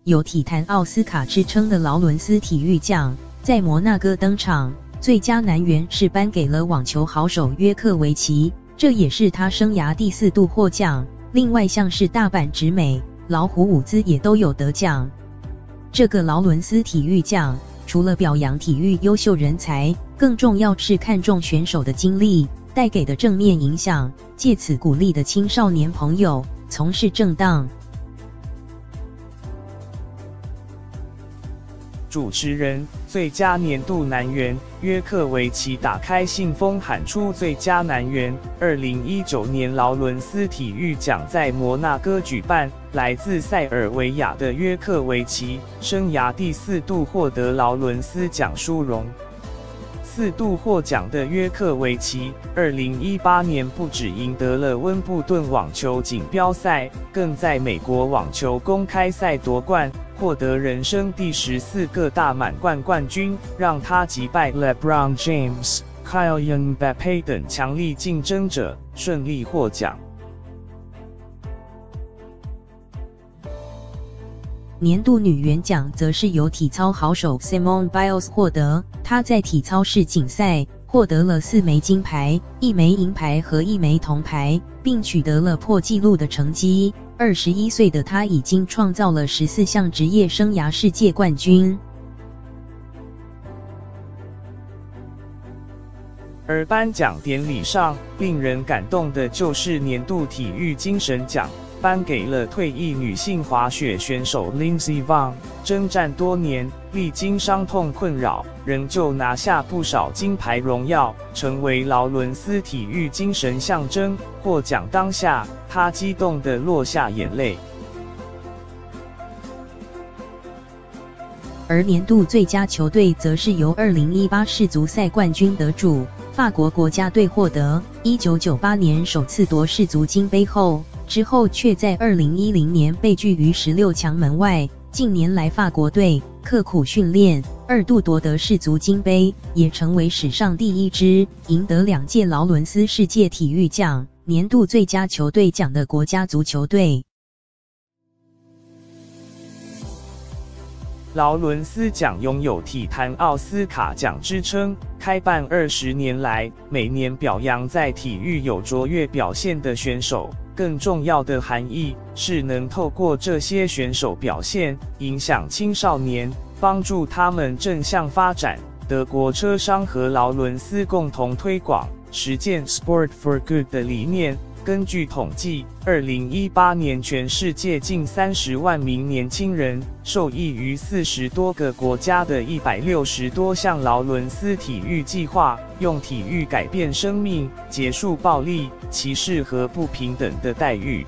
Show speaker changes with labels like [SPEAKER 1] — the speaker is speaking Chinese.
[SPEAKER 1] 有体坛奥斯卡之称的劳伦斯体育奖在摩纳哥登场，最佳男员是颁给了网球好手约克维奇，这也是他生涯第4度获奖。另外像是大阪直美、老虎伍兹也都有得奖。这个劳伦斯体育奖除了表扬体育优秀人才，更重要是看重选手的经历带给的正面影响，借此鼓励的青少年朋友从事正当。
[SPEAKER 2] 主持人、最佳年度男员约克维奇打开信封喊出最佳男员。2019年劳伦斯体育奖在摩纳哥举办，来自塞尔维亚的约克维奇生涯第4度获得劳伦斯奖殊荣。4度获奖的约克维奇，2018年不只赢得了温布顿网球锦标赛，更在美国网球公开赛夺冠，获得人生第14个大满贯冠军，让他击败 LeBron James、Kylian Mbappé 等强力竞争者，顺利获奖。
[SPEAKER 1] 年度女员奖则是由体操好手 Simone Biles 获得，她在体操世锦赛获得了4枚金牌、1枚银牌和1枚铜牌，并取得了破纪录的成绩。21岁的她已经创造了14项职业生涯世界冠军。
[SPEAKER 2] 而颁奖典礼上，令人感动的就是年度体育精神奖。颁给了退役女性滑雪选手 Lindsey Vonn， 征战多年，历经伤痛困扰，仍旧拿下不少金牌荣耀，成为劳伦斯体育精神象征。获奖当下，她激动地落下眼泪。
[SPEAKER 1] 而年度最佳球队则是由2018世足赛冠军得主法国国家队获得。1998年首次夺世足金杯后，之后却在2010年被拒于16强门外。近年来法国队刻苦训练，2度夺得世足金杯，也成为史上第1支赢得2届劳伦斯世界体育奖年度最佳球队奖的国家足球队。
[SPEAKER 2] 劳伦斯奖拥有体坛奥斯卡奖之称，开办20年来，每年表扬在体育有卓越表现的选手。更重要的含义是能透过这些选手表现，影响青少年，帮助他们正向发展。德国车商和劳伦斯共同推广实践 Sport for Good 的理念。根据统计，2018年全世界近30万名年轻人受益于40多个国家的160多项劳伦斯体育计划，用体育改变生命，结束暴力、歧视和不平等的待遇。